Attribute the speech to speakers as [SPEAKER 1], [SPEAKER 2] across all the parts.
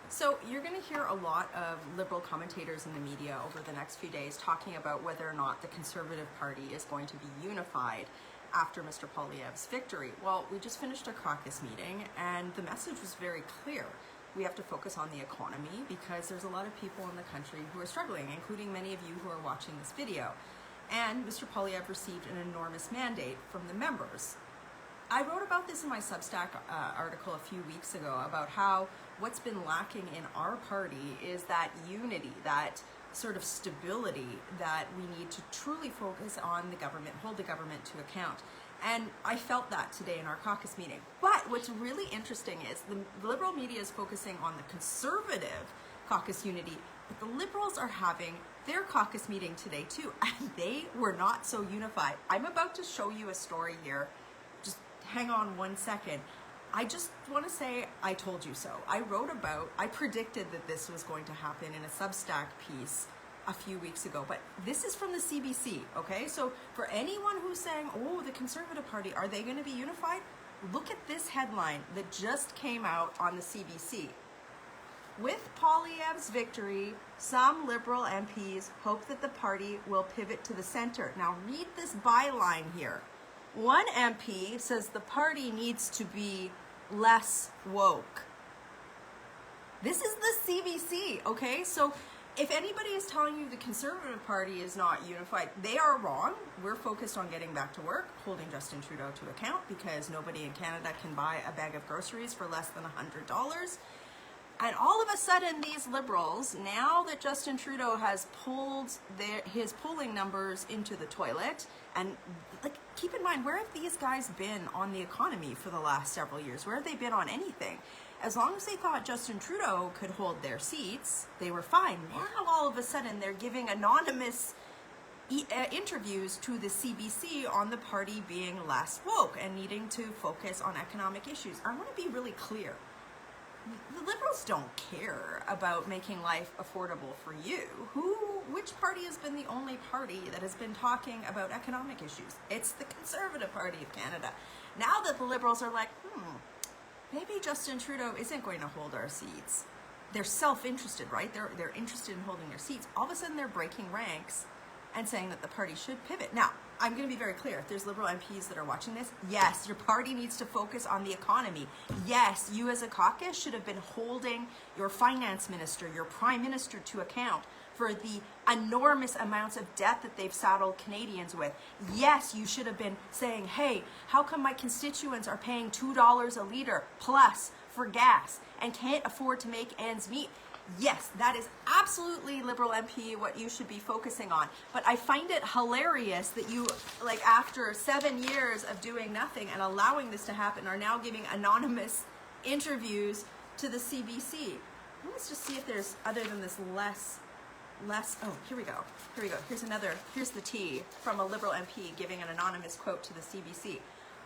[SPEAKER 1] So you're going to hear a lot of Liberal commentators in the media over the next few days talking about whether or not the Conservative Party is going to be unified after Mr. Poilievre's victory. Well, we just finished a caucus meeting and the message was very clear. We have to focus on the economy because there's a lot of people in the country who are struggling, including many of you who are watching this video. And Mr. Poilievre received an enormous mandate from the members. I wrote about this in my Substack article a few weeks ago about how what's been lacking in our party is that unity, that sort of stability that we need to truly focus on the government, hold the government to account. And I felt that today in our caucus meeting. But what's really interesting is the Liberal media is focusing on the Conservative caucus unity, but the Liberals are having their caucus meeting today too, and they were not so unified. I'm about to show you a story here. Just hang on 1 second. I just want to say I told you so. I predicted that this was going to happen in a Substack piece a few weeks ago, but this is from the CBC, okay? So for anyone who's saying, oh, the Conservative Party, are they going to be unified? Look at this headline that just came out on the CBC. With Poilievre's victory, some Liberal MPs hope that the party will pivot to the center. Now read this byline here. One MP says the party needs to be less woke. This is the CBC, okay? So if anybody is telling you the Conservative Party is not unified, they are wrong. We're focused on getting back to work, holding Justin Trudeau to account because nobody in Canada can buy a bag of groceries for less than $100. And all of a sudden, these Liberals, now that Justin Trudeau has pulled his polling numbers into the toilet, and like, keep in mind, where have these guys been on the economy for the last several years? Where have they been on anything? As long as they thought Justin Trudeau could hold their seats, they were fine. Now, all of a sudden, they're giving anonymous interviews to the CBC on the party being less woke and needing to focus on economic issues. I want to be really clear. The Liberals don't care about making life affordable for you. Which party has been the only party that has been talking about economic issues? It's the Conservative Party of Canada. Now that the Liberals are like, maybe Justin Trudeau isn't going to hold our seats. They're self-interested, right? They're interested in holding their seats. All of a sudden they're breaking ranks and saying that the party should pivot. Now, I'm going to be very clear. If there's Liberal MPs that are watching this, yes, your party needs to focus on the economy. Yes, you as a caucus should have been holding your finance minister, your prime minister to account for the enormous amounts of debt that they've saddled Canadians with. Yes, you should have been saying, hey, how come my constituents are paying $2 a litre plus for gas and can't afford to make ends meet? Yes, that is absolutely Liberal MP what you should be focusing on. But I find it hilarious that you, like after 7 years of doing nothing and allowing this to happen, are now giving anonymous interviews to the CBC. Let's just see if there's, other than this less, oh, here we go. Here's the tea from a Liberal MP giving an anonymous quote to the CBC.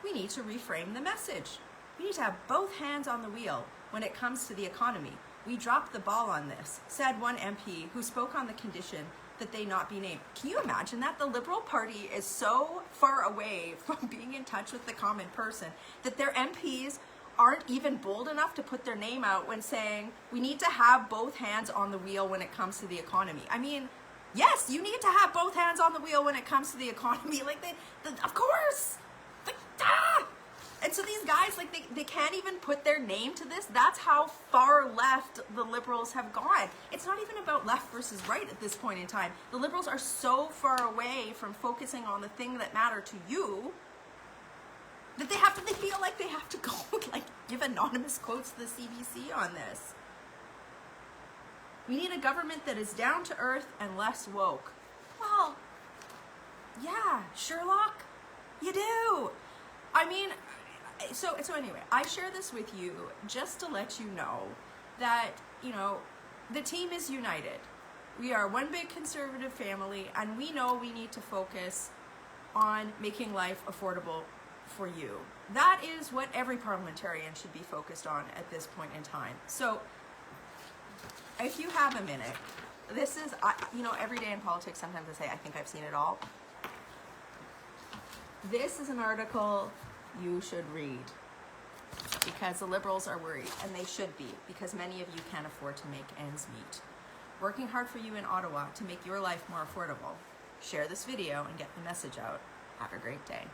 [SPEAKER 1] We need to reframe the message. We need to have both hands on the wheel when it comes to the economy. We dropped the ball on this, said one MP who spoke on the condition that they not be named. Can you imagine that? The Liberal Party is so far away from being in touch with the common person that their MPs aren't even bold enough to put their name out when saying we need to have both hands on the wheel when it comes to the economy. I mean, yes, you need to have both hands on the wheel when it comes to the economy. Like, of course! Like, ah! And so these guys, like, they can't even put their name to this. That's how far left the Liberals have gone. It's not even about left versus right at this point in time. The Liberals are so far away from focusing on the thing that matter to you that they feel like they have to go, like, give anonymous quotes to the CBC on this. We need a government that is down to earth and less woke. Well, yeah, Sherlock, you do. I mean, so anyway, I share this with you just to let you know that, you know, the team is united. We are one big Conservative family, and we know we need to focus on making life affordable for you. That is what every parliamentarian should be focused on at this point in time. So if you have a minute, this is, you know, every day in politics, sometimes I say, I think I've seen it all. This is an article you should read. because the Liberals are worried, and they should be, because many of you can't afford to make ends meet. Working hard for you in Ottawa to make your life more affordable. Share this video and get the message out. Have a great day.